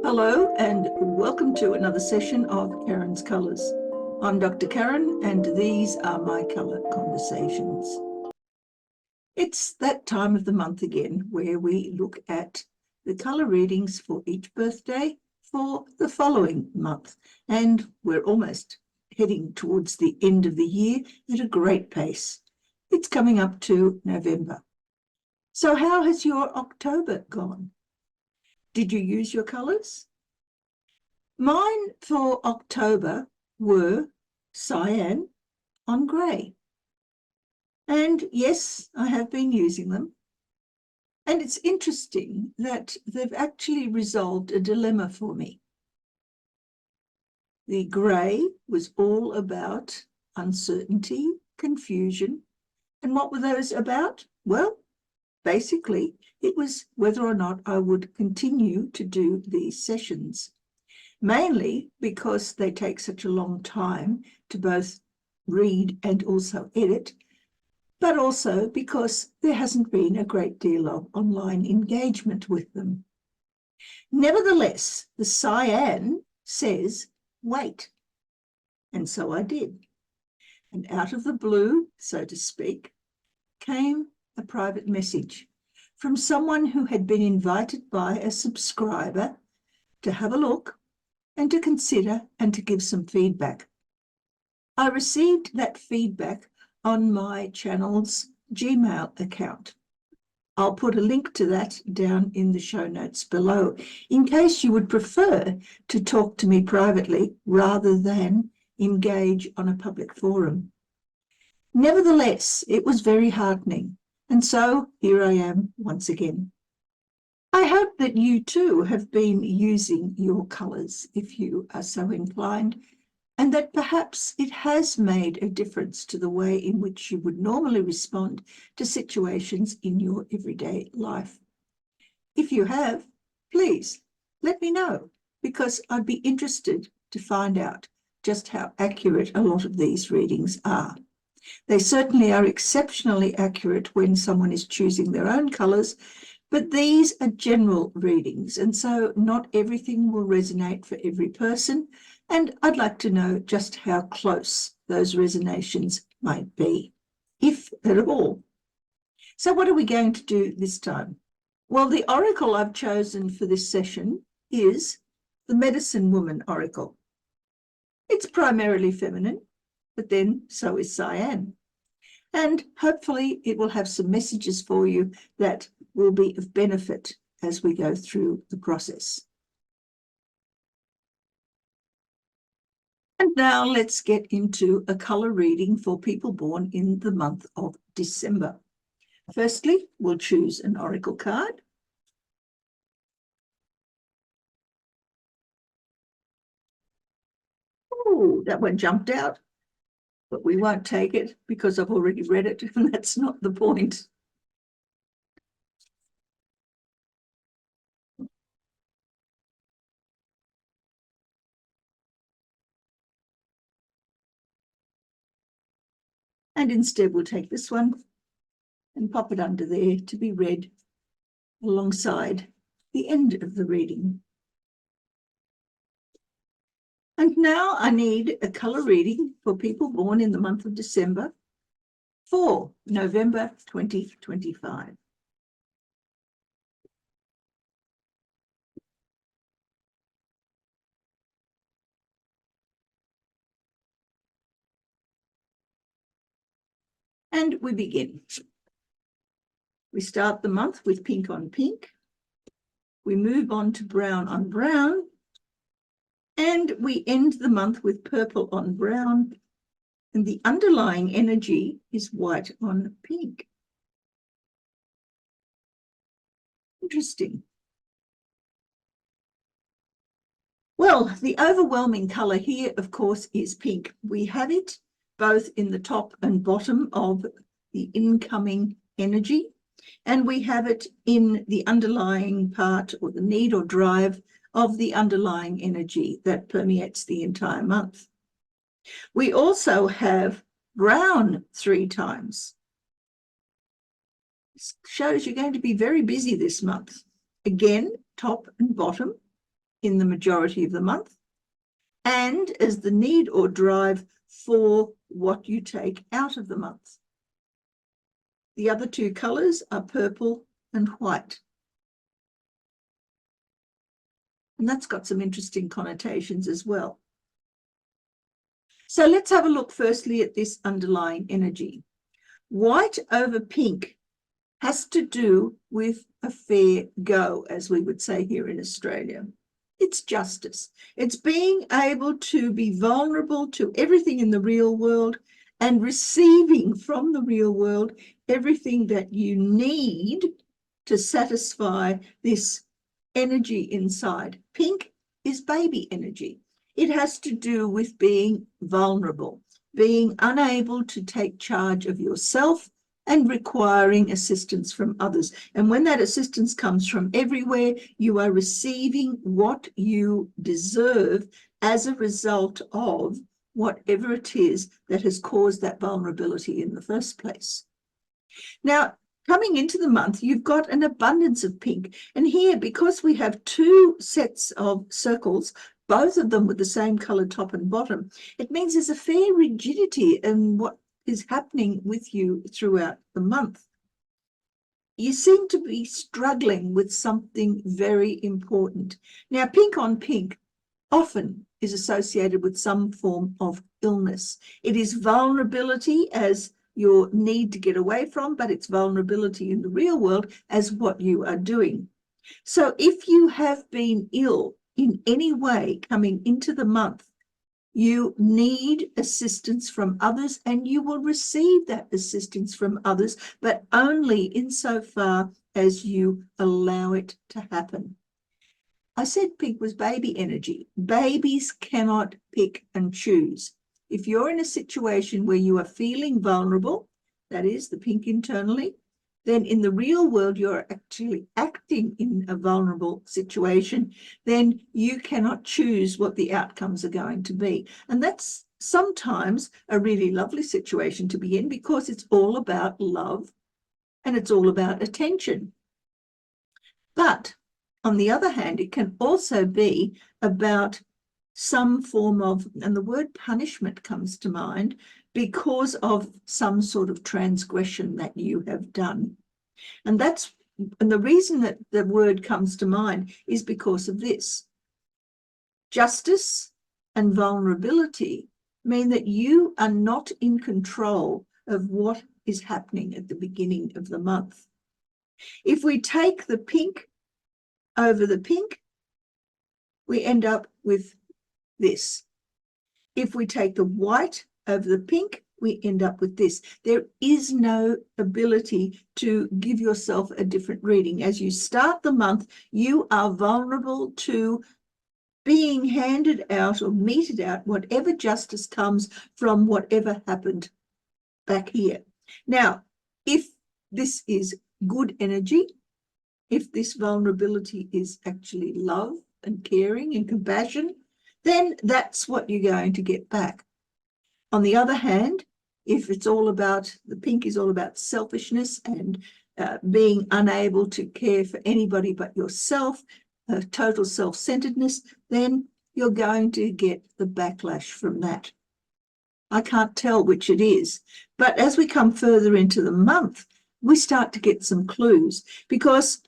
Hello and welcome to another session of Karen's Colours. I'm Dr. Karen and these are my colour conversations. It's that time of the month again where we look at the colour readings for each birthday for the following month, and we're almost heading towards the end of the year at a great pace. It's coming up to November. So how has your October gone? Did you use your colours? Mine for October were cyan on grey. And yes, I have been using them. And it's interesting that they've actually resolved a dilemma for me. The grey was all about uncertainty, confusion. And what were those about? Well, basically, it was whether or not I would continue to do these sessions. Mainly because they take such a long time to both read and also edit, but also because there hasn't been a great deal of online engagement with them. Nevertheless, the cyan says, wait. And so I did. And out of the blue, so to speak, came a private message from someone who had been invited by a subscriber to have a look and to consider and to give some feedback. I received that feedback on my channel's Gmail account. I'll put a link to that down in the show notes below, in case you would prefer to talk to me privately rather than engage on a public forum. Nevertheless, it was very heartening, and so here I am once again. I hope that you too have been using your colours if you are so inclined, and that perhaps it has made a difference to the way in which you would normally respond to situations in your everyday life. If you have, please let me know, because I'd be interested to find out just how accurate a lot of these readings are. They certainly are exceptionally accurate when someone is choosing their own colours, but these are general readings, and so not everything will resonate for every person, and I'd like to know just how close those resonations might be, if at all. So what are we going to do this time? Well, the oracle I've chosen for this session is the Medicine Woman Oracle. It's primarily feminine, but then so is cyan. And hopefully it will have some messages for you that will be of benefit as we go through the process. And now let's get into a colour reading for people born in the month of December. Firstly, we'll choose an oracle card. Oh, that one jumped out, but we won't take it because I've already read it, and that's not the point. And instead we'll take this one and pop it under there to be read alongside the end of the reading. And now I need a colour reading for people born in the month of December for November 2025. And we begin. We start the month with pink on pink. We move on to brown on brown. And we end the month with purple on brown. And the underlying energy is white on pink. Interesting. Well, the overwhelming colour here, of course, is pink. We have it both in the top and bottom of the incoming energy, and we have it in the underlying part or the need or drive of the underlying energy that permeates the entire month. We also have brown 3 times. This shows you're going to be very busy this month. Again, top and bottom. in the majority of the month, and as the need or drive for what you take out of the month. The other two colours are purple and white. And that's got some interesting connotations as well. So let's have a look firstly at this underlying energy. White over pink has to do with a fair go, as we would say here in Australia. It's justice. It's being able to be vulnerable to everything in the real world and receiving from the real world everything that you need to satisfy this energy inside. Pink is baby energy. It has to do with being vulnerable, being unable to take charge of yourself and requiring assistance from others. And when that assistance comes from everywhere, you are receiving what you deserve as a result of whatever it is that has caused that vulnerability in the first place. Now, coming into the month, you've got an abundance of pink. And here, because we have two sets of circles, both of them with the same colour top and bottom, it means there's a fair rigidity in what is happening with you throughout the month. You seem to be struggling with something very important. Now, pink on pink often is associated with some form of illness. It is vulnerability as your need to get away from, but it's vulnerability in the real world as what you are doing. So if you have been ill in any way coming into the month, you need assistance from others, and you will receive that assistance from others, but only insofar as you allow it to happen. I said pink was baby energy. Babies cannot pick and choose. If you're in a situation where you are feeling vulnerable, that is the pink internally, then in the real world you're actually acting in a vulnerable situation, then you cannot choose what the outcomes are going to be. And that's sometimes a really lovely situation to be in, because it's all about love and it's all about attention. But on the other hand, it can also be about some form of, and the word punishment comes to mind, because of some sort of transgression that you have done. And the reason that the word comes to mind is because of this. Justice and vulnerability mean that you are not in control of what is happening at the beginning of the month. If we take the pink over the pink, we end up with this. If we take the white over the pink, we end up with this. There is no ability to give yourself a different reading. As you start the month, you are vulnerable to being handed out or meted out whatever justice comes from whatever happened back here. Now, if this is good energy, if this vulnerability is actually love and caring and compassion, then that's what you're going to get back. On the other hand, if it's all about, the pink is all about selfishness and being unable to care for anybody but yourself, total self-centeredness, then you're going to get the backlash from that. I can't tell which it is, but as we come further into the month, we start to get some clues, because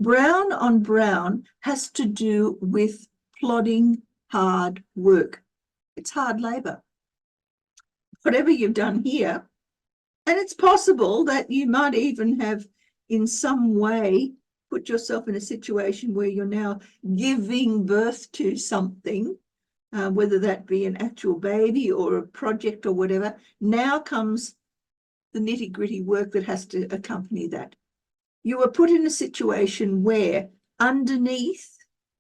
brown on brown has to do with plodding hard work. It's hard labor. Whatever you've done here, and it's possible that you might even have in some way put yourself in a situation where you're now giving birth to something, whether that be an actual baby or a project or whatever. Now comes the nitty-gritty work that has to accompany that. You are put in a situation where underneath,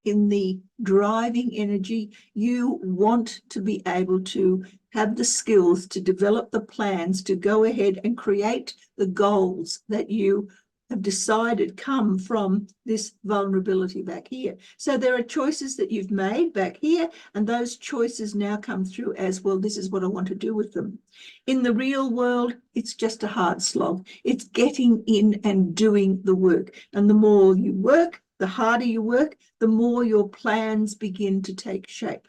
in the driving energy, you want to be able to have the skills to develop the plans to go ahead and create the goals that you have decided come from this vulnerability back here. So there are choices that you've made back here, and those choices now come through as, well, this is what I want to do with them. In the real world, it's just a hard slog. It's getting in and doing the work. And the more you work, The harder you work, the more your plans begin to take shape.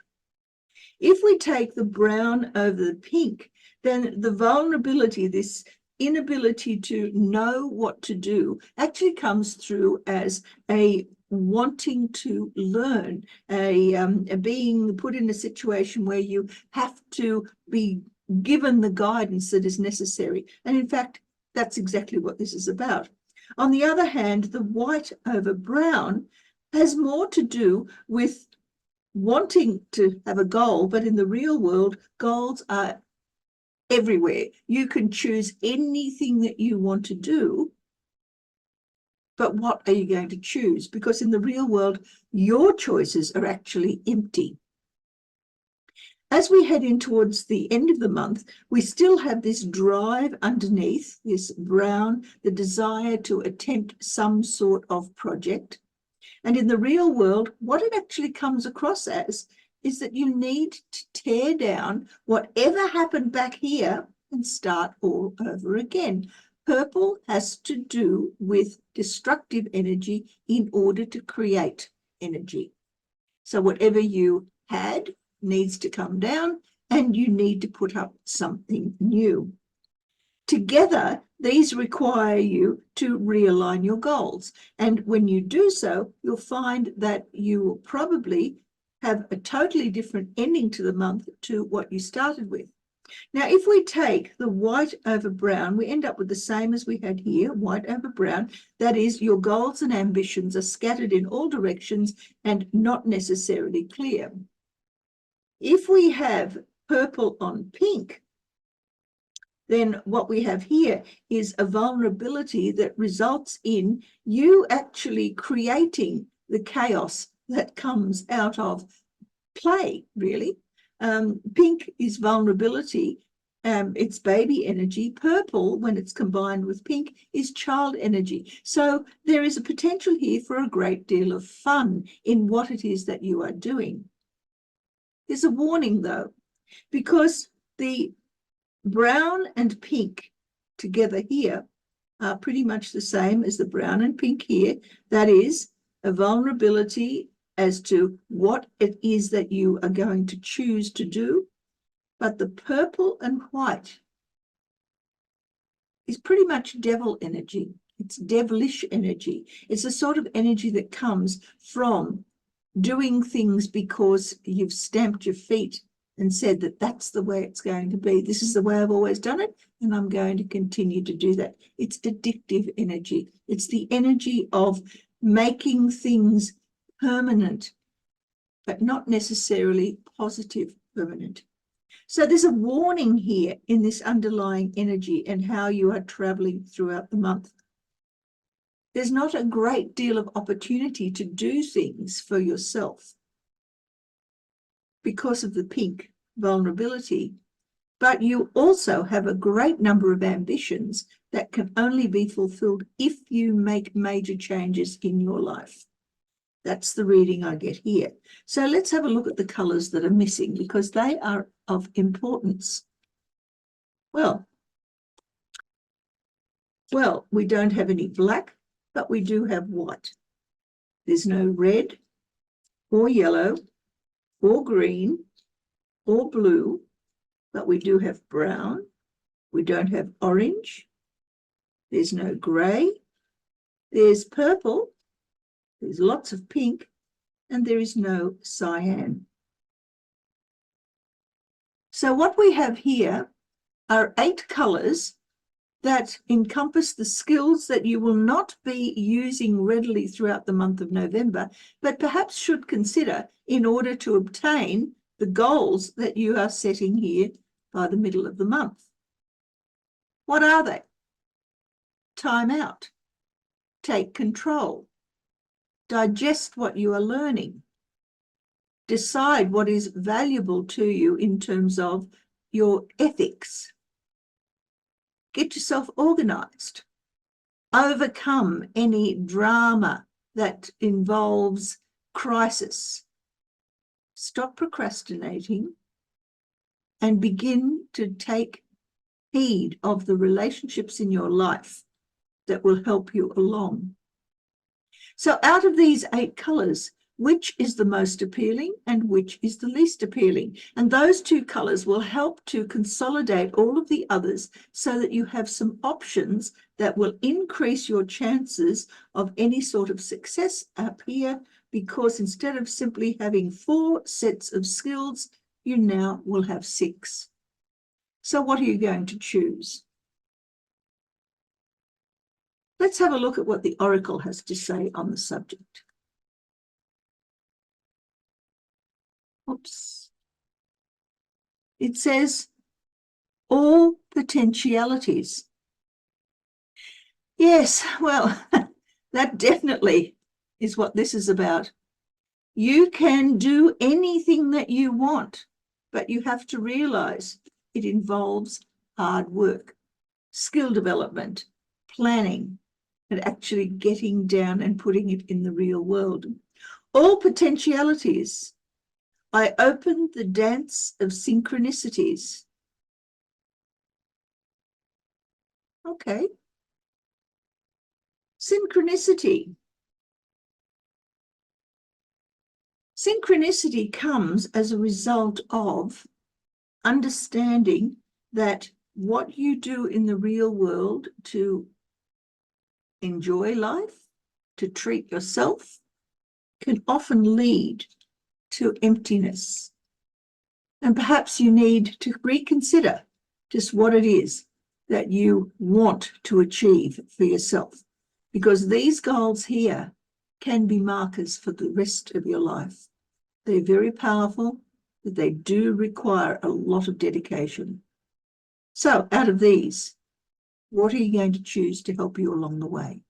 If we take the brown over the pink, then the vulnerability, this inability to know what to do, actually comes through as a wanting to learn, a being put in a situation where you have to be given the guidance that is necessary. And in fact, that's exactly what this is about. On the other hand, the white over brown has more to do with wanting to have a goal, but in the real world, goals are everywhere. You can choose anything that you want to do, but what are you going to choose? Because in the real world, your choices are actually empty. As we head in towards the end of the month, we still have this drive underneath, this brown, the desire to attempt some sort of project. And in the real world, what it actually comes across as is that you need to tear down whatever happened back here and start all over again. Purple has to do with destructive energy in order to create energy. So whatever you had needs to come down and you need to put up something new. Together, these require you to realign your goals. And when you do so, you'll find that you will probably have a totally different ending to the month to what you started with. Now, if we take the white over brown, we end up with the same as we had here, white over brown. That is, your goals and ambitions are scattered in all directions and not necessarily clear. If we have purple on pink, then what we have here is a vulnerability that results in you actually creating the chaos that comes out of play, really. Pink is vulnerability. It's baby energy. Purple, when it's combined with pink, is child energy. So there is a potential here for a great deal of fun in what it is that you are doing. There's a warning, though, because the brown and pink together here are pretty much the same as the brown and pink here. That is a vulnerability as to what it is that you are going to choose to do. But the purple and white is pretty much devil energy. It's devilish energy. It's a sort of energy that comes from doing things because you've stamped your feet and said that that's the way it's going to be. This is the way I've always done it, and I'm going to continue to do that. It's addictive energy. It's the energy of making things permanent, but not necessarily positive permanent. So there's a warning here in this underlying energy and how you are traveling throughout the month. There's not a great deal of opportunity to do things for yourself because of the pink vulnerability, but you also have a great number of ambitions that can only be fulfilled if you make major changes in your life. That's the reading I get here. So let's have a look at the colours that are missing, because they are of importance. Well, we don't have any black, but we do have white. There's no red or yellow or green or blue, but we do have brown. We don't have orange. There's no grey. There's purple. There's lots of pink, and there is no cyan. So what we have here are 8 colours that encompass the skills that you will not be using readily throughout the month of November, but perhaps should consider in order to obtain the goals that you are setting here by the middle of the month. What are they? Time out. Take control. Digest what you are learning. Decide what is valuable to you in terms of your ethics. Get yourself organized. Overcome any drama that involves crisis. Stop procrastinating and begin to take heed of the relationships in your life that will help you along. So out of these 8 colours, which is the most appealing and which is the least appealing? And those 2 colours will help to consolidate all of the others so that you have some options that will increase your chances of any sort of success up here, because instead of simply having 4 sets of skills, you now will have 6. So what are you going to choose? Let's have a look at what the Oracle has to say on the subject. Oops. It says, all potentialities. Yes, well, that definitely is what this is about. You can do anything that you want, but you have to realize it involves hard work, skill development, planning, and actually getting down and putting it in the real world. All potentialities. I opened the dance of synchronicities. Okay. Synchronicity. Synchronicity comes as a result of understanding that what you do in the real world to enjoy life, to treat yourself, can often lead to emptiness. And perhaps you need to reconsider just what it is that you want to achieve for yourself, because these goals here can be markers for the rest of your life. They're very powerful, but they do require a lot of dedication. So out of these, what are you going to choose to help you along the way?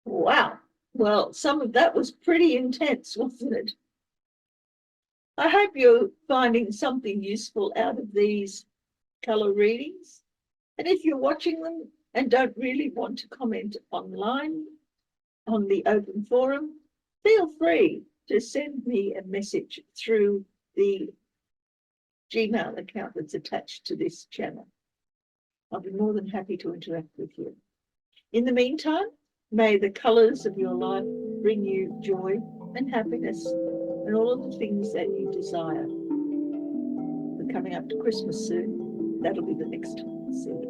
Wow. Well, some of that was pretty intense, wasn't it? I hope you're finding something useful out of these colour readings. And if you're watching them and don't really want to comment online on the open forum, feel free to send me a message through the Gmail account that's attached to this channel. I'll be more than happy to interact with you. In the meantime, may the colours of your life bring you joy and happiness and all of the things that you desire. We're coming up to Christmas soon. That'll be the next time. See you.